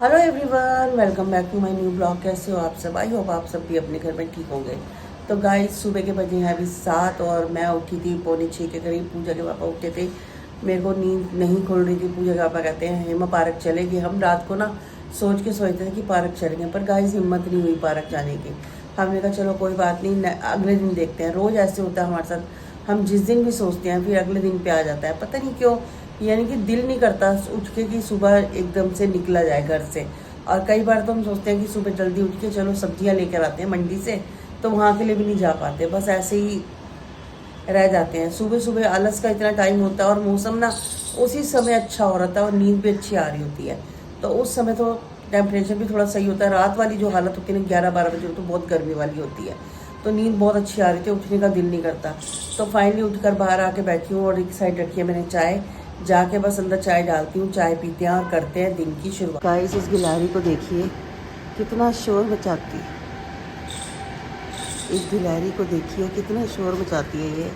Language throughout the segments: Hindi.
Hello everyone, welcome back to my new blog. कैसे हो आप सब? आई होप आप सब भी अपने घर में ठीक होंगे। तो गाइस, सुबह के बजे हैं अभी 7 और मैं उठी थी 5:45 के करीब। पूजा के पापा उठे थे, मेरे को नींद नहीं खुल रही थी। पूजा के पापा कहते हैं हेमा पार्क चलेगी। हम रात को ना सोच के सोचते थे कि पार्क चलेंगे, पर गाइस हिम्मत नहीं हुई पार्क जाने की। हमने कहा चलो कोई बात नहीं, अगले दिन देखते हैं। रोज़ ऐसे होता है हमारे साथ, हम जिस दिन भी सोचते हैं फिर अगले दिन पे आ जाता है, पता नहीं क्यों। यानी कि दिल नहीं करता उठ के कि सुबह एकदम से निकला जाए घर से। और कई बार तो हम सोचते हैं कि सुबह जल्दी उठ के चलो सब्जियां लेकर आते हैं मंडी से, तो वहाँ के लिए भी नहीं जा पाते, बस ऐसे ही रह जाते हैं। सुबह सुबह आलस का इतना टाइम होता है और मौसम ना उसी समय अच्छा हो रहा था और नींद भी अच्छी आ रही होती है, तो उस समय तो टेम्परेचर भी थोड़ा सही होता है। रात वाली जो हालत होती है ना 11-12 बजे, तो बहुत गर्मी वाली होती है, तो नींद बहुत अच्छी आ रही थी, उठने का दिल नहीं करता। तो फाइनली उठकर बाहर आके बैठी हूँ और एक साइड रखी है मैंने चाय। जाके बस अंदर चाय डालती हूँ, चाय पीते हैं और करते हैं दिन की शुरुआत। गाइस, इस गिलहरी को देखिए कितना शोर मचाती है। इस गिलहरी को देखिए कितना शोर मचाती है ये।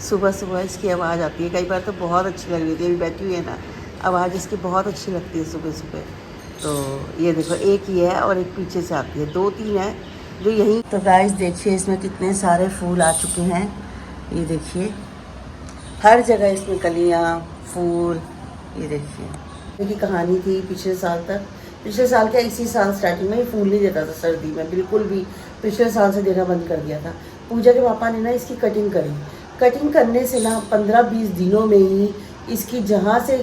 सुबह सुबह इसकी आवाज़ आती है, कई बार तो बहुत अच्छी लग रही थी। अभी बैठी हुई है ना, आवाज़ इसकी बहुत अच्छी लगती है सुबह सुबह। तो ये देखो, एक ही है और एक पीछे से आती है, 2-3 है जो यहीं। तो गाइस देखिए इसमें कितने सारे फूल आ चुके हैं। ये देखिए हर जगह इसमें कलियाँ, फूल। ये देखिए की कहानी थी पिछले साल तक। पिछले साल क्या, इसी साल स्टार्टिंग में ये फूल नहीं देता था सर्दी में, बिल्कुल भी। पिछले साल से देना बंद कर दिया था। पूजा के पापा ने ना इसकी कटिंग करी। कटिंग करने से ना 15-20 दिनों में ही इसकी जहाँ से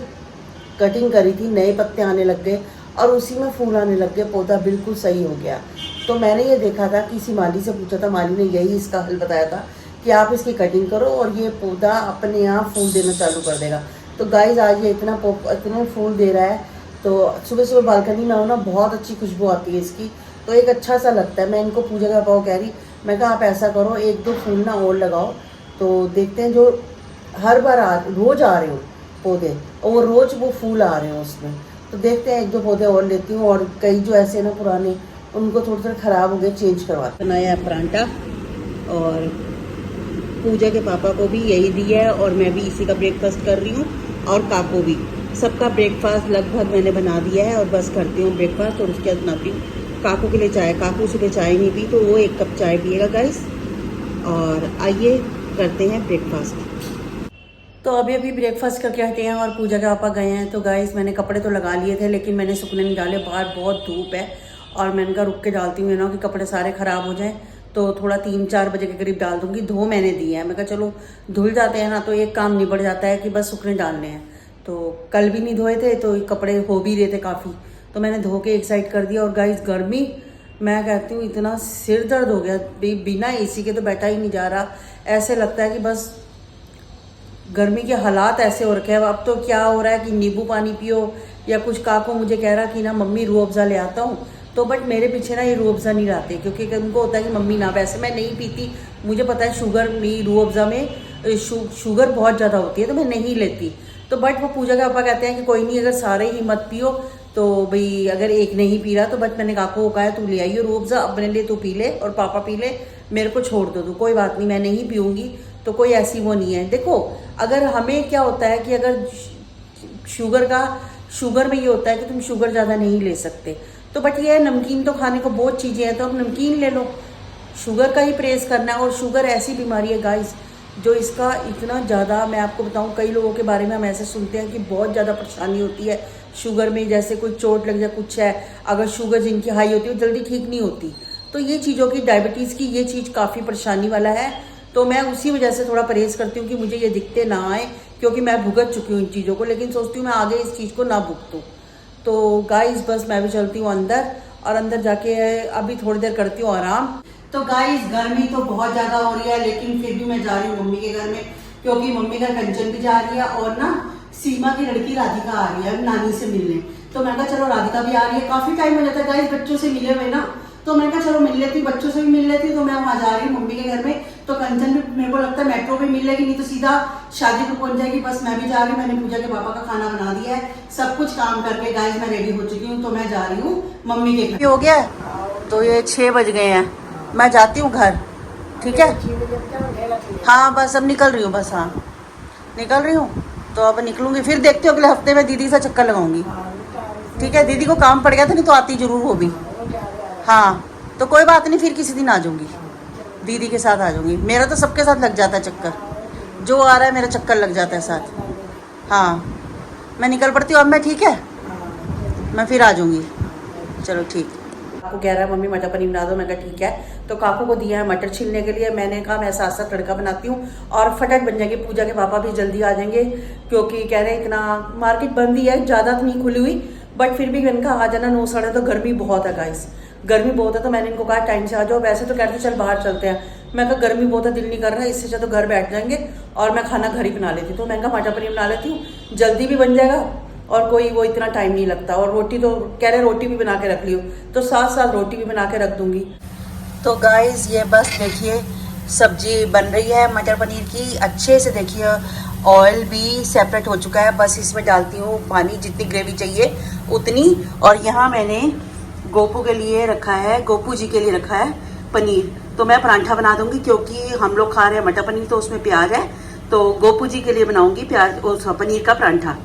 कटिंग करी थी नए पत्ते आने लग गए और उसी में फूल आने लग गए। पौधा बिल्कुल सही हो गया। तो मैंने ये देखा था, किसी माली से पूछा था, माली ने यही इसका हल बताया था कि आप इसकी कटिंग करो और ये पौधा अपने आप फूल देना चालू कर देगा। तो गाइस आज ये इतने फूल दे रहा है, तो सुबह सुबह बालकनी में हो ना, बहुत अच्छी खुशबू आती है इसकी, तो एक अच्छा सा लगता है। मैं इनको पूजा का पापा कह रही, मैं कहा आप ऐसा करो 1-2 फूल ना और लगाओ, तो देखते हैं जो हर बार रोज़ आ रहे हो पौधे और रोज़ वो फूल आ रहे हो उसमें, तो देखते हैं 1-2 पौधे और लेती हूँ। और कई जो ऐसे ना पुराने, उनको थोड़े थोड़े ख़राब हो गए, चेंज करवाते। बनाया है परांठा और पूजा के पापा को भी यही दिया है और मैं भी इसी का ब्रेकफास्ट कर रही हूँ, और काको भी। सबका ब्रेकफास्ट लगभग मैंने बना दिया है और बस करती हूँ ब्रेकफास्ट और उसके बाद बनाती हूँ काकू के लिए चाय। काकू सुबह चाय नहीं पी, तो वो 1 कप चाय पिएगा गाइस। और आइए करते हैं ब्रेकफास्ट। तो अभी अभी ब्रेकफास्ट करके हटे हैं और पूजा के पापा गए हैं। तो गाइस मैंने कपड़े तो लगा लिए थे, लेकिन मैंने सूखने नहीं डाले, बाहर बहुत धूप है और मैंने कहा रुक के डालती हूँ ना कि कपड़े सारे ख़राब हो जाएं। तो थोड़ा 3-4 बजे के करीब डाल दूँगी। धो मैंने दिए हैं, मैं कहा चलो धुल जाते हैं ना, तो एक काम निबड़ जाता है कि बस सूखने डालने हैं। तो कल भी नहीं धोए थे, तो कपड़े हो भी रहे थे काफ़ी, तो मैंने धो के एक साइड कर दिया। और गाइस गर्मी, मैं कहती हूँ इतना सिर दर्द हो गया, बिना एसी के तो बैठा ही नहीं जा रहा। ऐसे लगता है कि बस गर्मी के हालात ऐसे हो रखे हैं। अब तो क्या हो रहा है कि नींबू पानी पियो या कुछ। काको मुझे कह रहा कि ना मम्मी रूह अफ़ज़ा ले आता हूँ, तो बट मेरे पीछे ना ये रूह अफ़ज़ा नहीं लाते, क्योंकि उनको होता है कि मम्मी ना, वैसे मैं नहीं पीती, मुझे पता है शुगर में, रूह अफ़ज़ा में शुगर बहुत ज़्यादा होती है, तो मैं नहीं लेती। तो बट वो पूजा का पापा कहते हैं कि कोई नहीं, अगर सारे ही मत पियो तो भाई, अगर एक नहीं पी रहा तो बट मैंने काको को कहा तू ले आइए रूह अफ़ज़ा, अपने लिए तू पी ले और पापा पी ले, मेरे को छोड़ दो तो कोई बात नहीं, मैं नहीं पीऊँगी। तो कोई ऐसी वो नहीं है। देखो अगर हमें क्या होता है कि अगर शुगर में ये होता है कि तुम शुगर ज़्यादा नहीं ले सकते, तो बट ये है नमकीन तो खाने को बहुत चीज़ें हैं, तो आप नमकीन ले लो। शुगर का ही परहेज़ करना है। और शुगर ऐसी बीमारी है गाइस, जो इसका इतना ज़्यादा, मैं आपको बताऊं, कई लोगों के बारे में हम ऐसे सुनते हैं कि बहुत ज़्यादा परेशानी होती है शुगर में, जैसे कोई चोट लग जाए, कुछ है, अगर शुगर जिनकी हाई होती है वो जल्दी ठीक नहीं होती। तो ये चीज़ों की, डायबिटीज़ की ये चीज़ काफ़ी परेशानी वाला है। तो मैं उसी वजह से थोड़ा परहेज़ करती हूँ कि मुझे ये दिक्कतें ना आए, क्योंकि मैं भुगत चुकी हूँ इन चीज़ों को, लेकिन सोचती हूँ मैं आगे इस चीज़ को ना भुगतूँ। तो गाइस बस मैं भी चलती हूँ अंदर, और अंदर जाके अभी थोड़ी देर करती हूँ आराम। तो गाइस गर्मी तो बहुत ज़्यादा हो रही है, लेकिन फिर भी मैं जा रही हूँ मम्मी के घर में, क्योंकि मम्मी घर कंचन भी जा रही है और ना सीमा की लड़की राधिका आ रही है नानी से मिलने। तो मैं कहा चलो राधिका भी आ रही है, काफ़ी टाइम हो जाता है गाइस बच्चों से मिले हुए ना, तो मैं कहा चलो मिल लेती, बच्चों से भी मिल लेती। तो मैं वहाँ जा रही हूँ मम्मी के घर में। तो कंचन भी मेरे को लगता है मेट्रो पे मिल लेगी, नहीं तो सीधा शादी पे पहुंच जाएगी। बस मैं भी जा रही हूँ, मैंने पूजा के पापा का खाना बना दिया है, सब कुछ काम करके गाइस मैं रेडी हो चुकी हूँ। तो मैं जा रही हूँ मम्मी के घर। हो गया है, तो ये 6 बज गए हैं, मैं जाती हूँ घर, ठीक है? हाँ बस अब निकल रही हूँ, बस हाँ निकल रही हूँ। तो अब निकलूंगी, फिर देखती हूँ अगले हफ्ते में दीदी से चक्कर लगाऊंगी, ठीक है, दीदी को काम पड़ गया था, नहीं तो आती जरूर वो भी। हाँ तो कोई बात नहीं, फिर किसी दिन आ जाऊँगी, दीदी के साथ आ जाऊँगी। मेरा तो सबके साथ लग जाता है चक्कर, जो आ रहा है मेरा चक्कर लग जाता है साथ। हाँ मैं निकल पड़ती हूँ अब मैं, ठीक है, मैं फिर आ जाऊँगी। चलो ठीक। काकू कह रहा है मम्मी मटर पनीर बना दो, मैं कहा ठीक है। तो काकू को दिया है मटर छीलने के लिए, मैंने कहा मैं साथ साथ तड़का बनाती हूँ और फटाफट बन जाएगी। पूजा के पापा भी जल्दी आ जाएंगे, क्योंकि कह रहे हैं इतना मार्केट बंद ही है, ज़्यादा तो नहीं खुली हुई, बट फिर भी मैंने कहा आ जाना 9 साढ़े। तो गर्मी बहुत है गाइस, गर्मी बहुत है, तो मैंने इनको कहा टाइम से आ जाओ। वैसे तो कहते चल बाहर चलते हैं, मैं कहा गर्मी बहुत है, दिल नहीं कर रहा है, इससे अच्छा तो घर बैठ जाएंगे और मैं खाना घर ही बना लेती। तो मैंने कहा मटर पनीर बना लेती हूँ, जल्दी भी बन जाएगा और कोई वो इतना टाइम नहीं लगता। और रोटी तो कह रहे रोटी भी बना के रख लियो, तो साथ साथ रोटी भी बना के रख दूंगी। तो गाइस ये बस देखिए सब्जी बन रही है मटर पनीर की, अच्छे से देखिए ऑयल भी सेपरेट हो चुका है। बस इसमें डालती हूँ पानी, जितनी ग्रेवी चाहिए उतनी। और यहाँ मैंने गोपू के लिए रखा है, गोपू जी के लिए रखा है पनीर। तो मैं परांठा बना दूंगी, क्योंकि हम लोग खा रहे हैं मटर पनीर तो उसमें प्याज है, तो गोपू जी के लिए बनाऊंगी प्याज उस पनीर का परांठा।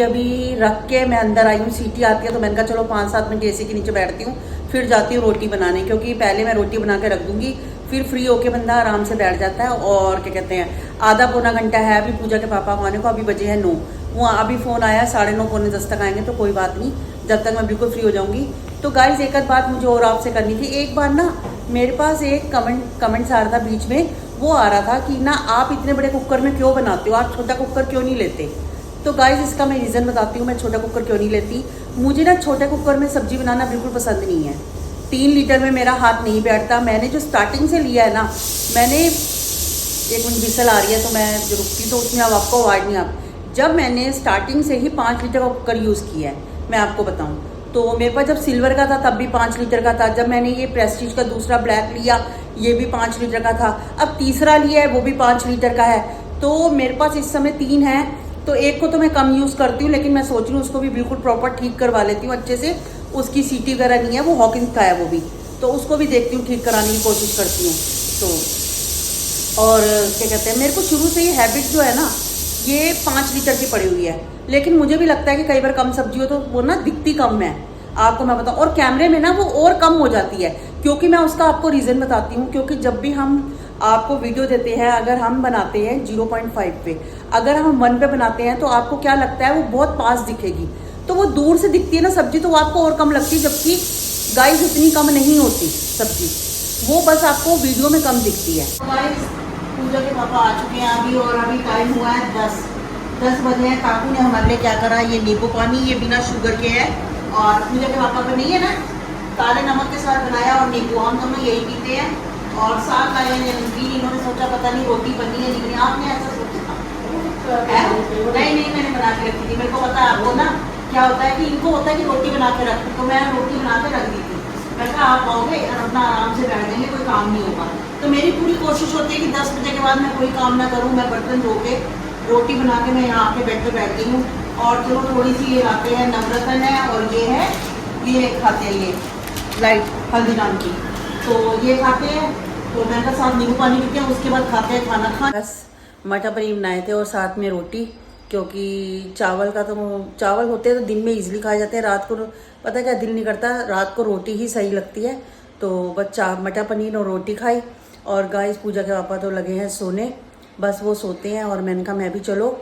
अभी रख के मैं अंदर आई हूँ, सीटी आती है तो मैंने कहा चलो 5-7 मिनट एसी के नीचे बैठती हूँ, फिर जाती हूँ रोटी बनाने, क्योंकि पहले मैं रोटी बना के रख दूंगी, फिर फ्री होके बंदा आराम से बैठ जाता है। और क्या कहते हैं, आधा पौना घंटा है अभी पूजा के पापा को आने को, अभी बजे हैं 9, वो अभी फ़ोन आया 9:30 पौने 10 तक आएंगे, तो कोई बात नहीं, जब तक मैं बिल्कुल फ्री हो जाऊँगी। तो गाइस एक आध बात मुझे और आपसे करनी थी। एक बार ना मेरे पास एक कमेंट्स आ रहा था बीच में, वो आ रहा था कि ना आप इतने बड़े कुकर में क्यों बनाते हो, आप छोटा कुकर क्यों नहीं लेते। तो गाइस इसका मैं रीज़न बताती हूँ, मैं छोटा कुकर क्यों नहीं लेती। मुझे ना छोटे कुकर में सब्जी बनाना बिल्कुल पसंद नहीं है, 3 लीटर में मेरा हाथ नहीं बैठता। मैंने जो स्टार्टिंग से लिया है ना, मैंने एक मिनट विसल आ रही है तो मैं जो रुकती तो उसमें अब आपको आवाज़ नहीं आ। जब मैंने स्टार्टिंग से ही 5 लीटर का कुकर यूज़ किया है, मैं आपको बताऊँ तो मेरे पास जब सिल्वर का था तब भी 5 लीटर का था, जब मैंने ये प्रेस्टीज का दूसरा ब्लैक लिया ये भी 5 लीटर का था, अब तीसरा लिया है वो भी 5 लीटर का है। तो मेरे पास इस समय 3 है, तो एक को तो मैं कम यूज़ करती हूँ, लेकिन मैं सोच रही हूँ उसको भी बिल्कुल प्रॉपर ठीक करवा लेती हूँ अच्छे से। उसकी सीटी वगैरह नहीं है, वो हॉकिंस का है वो भी, तो उसको भी देखती हूँ ठीक कराने की कोशिश करती हूँ। तो और क्या कहते हैं, मेरे को शुरू से ये हैबिट जो है ना, ये 5 लीटर की पड़ी हुई है, लेकिन मुझे भी लगता है कि कई बार कम सब्जी हो तो वो ना दिखती कम है, आपको मैं बताऊँ, और कैमरे में ना वो और कम हो जाती है। क्योंकि मैं उसका आपको रीज़न बताती हूँ, क्योंकि जब भी हम आपको वीडियो देते हैं, अगर हम बनाते हैं 0.5 पे, अगर हम 1 पे बनाते हैं तो आपको क्या लगता है वो बहुत पास दिखेगी, तो वो दूर से दिखती है ना सब्जी, तो वो आपको और कम लगती है, जबकि गाइस इतनी कम नहीं होती सब्जी, वो बस आपको वीडियो में कम दिखती है। गाइस पूजा के पापा आ चुके हैं अभी, और अभी टाइम हुआ है 10 बजे हैं। काकू ने हमारे लिए क्या करा, ये नींबू पानी, ये बिना शुगर के है, और पूजा के पापा को नहीं है ना, काले नमक के साथ बनाया, और नींबू, हम दोनों यही पीते हैं। और साथ लाए नमकीन, इन्होंने सोचा पता नहीं रोटी बनी है नहीं, आपने ऐसा सोचा नहीं, मैंने बना के रखी थी, मेरे को पता है आपको ना क्या होता है कि इनको होता है कि रोटी बना के रख, तो मैं रोटी बना के रख दी थी। मैं कहा आप आओगे और अपना आराम से बैठ जाएंगे, कोई काम नहीं होगा। तो मेरी पूरी कोशिश होती है कि 10 बजे के बाद मैं कोई काम ना करूँ, मैं बर्तन धो के रोटी बना के मैं यहाँ आके बेड पे बैठ गई हूँ। और चलो थोड़ी सी ये लाते हैं नवरत्न है, और ये है, ये खाते हैं ये लाइट हल्दीराम की, तो ये खाते हैं। तो मैं का साथ नींबू पानी पीते हैं, उसके बाद खाते हैं खाना। बस मटर पनीर बनाए थे और साथ में रोटी, क्योंकि चावल का तो चावल होते हैं तो दिन में इजीली खाए जाते हैं, रात को पता क्या दिल नहीं करता, रात को रोटी ही सही लगती है। तो बस मटर पनीर और रोटी खाई। और गाइस पूजा के पापा तो लगे हैं सोने, बस वो सोते हैं, और मैंने कहा मैं भी चलो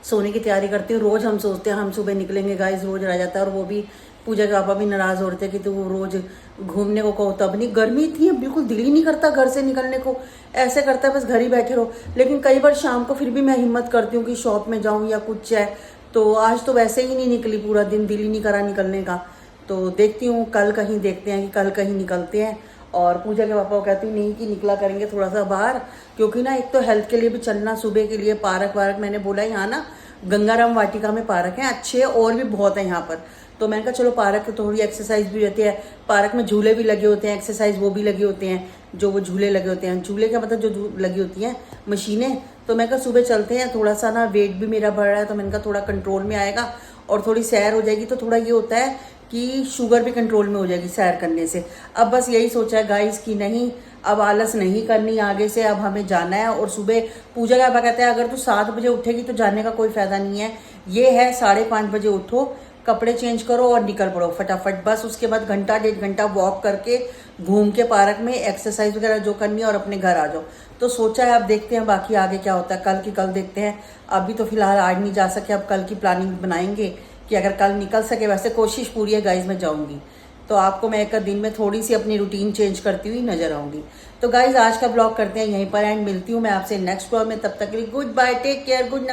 सोने की तैयारी करती हूँ। रोज़ हम सोचते हैं हम सुबह निकलेंगे गाइस, रोज़ रह जाता है। और वो भी पूजा के पापा भी नाराज़ हो रहे थे कि तो वो रोज़ घूमने को कहो तब नहीं, गर्मी इतनी है बिल्कुल दिल ही नहीं करता घर से निकलने को, ऐसे करता है बस घर ही बैठे रहो। लेकिन कई बार शाम को फिर भी मैं हिम्मत करती हूँ कि शॉप में जाऊँ या कुछ है, तो आज तो वैसे ही नहीं निकली, पूरा दिन दिल ही नहीं करा निकलने का। तो देखती हूँ कल कहीं, देखते हैं कि कल कहीं निकलते हैं। और पूजा के पापा को कहती हूँ नहीं कि निकला करेंगे थोड़ा सा बाहर, क्योंकि ना एक तो हेल्थ के लिए भी चलना, सुबह के लिए पार्क वार्क, मैंने बोला यहाँ ना गंगाराम वाटिका में पार्क है अच्छे, और भी बहुत है यहाँ पर। तो मैंने कहा चलो पार्क तो थोड़ी एक्सरसाइज भी रहती है, पार्क में झूले भी लगे होते हैं, एक्सरसाइज वो भी लगे होते हैं, जो वो झूले लगे होते हैं, झूले का मतलब जो लगी होती हैं मशीनें। तो मैं कहा सुबह चलते हैं, थोड़ा सा ना वेट भी मेरा बढ़ रहा है, तो मैंने कहा थोड़ा कंट्रोल में आएगा और थोड़ी सैर हो जाएगी, तो थोड़ा ये होता है कि शुगर भी कंट्रोल में हो जाएगी सैर करने से। अब बस यही सोचा है गाइस कि नहीं अब आलस नहीं करनी आगे से, अब हमें जाना है। और सुबह पूजा का पापा कहते हैं अगर तू 7 बजे उठेगी तो जाने का कोई फायदा नहीं है, ये है 5:30 बजे उठो, कपड़े चेंज करो और निकल पड़ो फटाफट। बस उसके बाद घंटा 1.5 घंटा वॉक करके घूम के पार्क में एक्सरसाइज वगैरह जो करनी है और अपने घर आ जाओ। तो सोचा है, अब देखते हैं बाकी आगे क्या होता है। कल की कल देखते हैं। अभी तो फिलहाल आज नहीं जा सके, अब कल की प्लानिंग बनाएंगे कि अगर कल निकल सके। वैसे कोशिश पूरी है गाइज, मैं जाऊंगी तो आपको मैं एक दिन में थोड़ी सी अपनी रूटीन चेंज करती हुई नजर आऊंगी। तो गाइज आज का ब्लॉग करते हैं यहीं पर एंड। मिलती हूँ मैं आपसे नेक्स्ट ब्लॉग में। तब तक के लिए goodbye, take care, good night.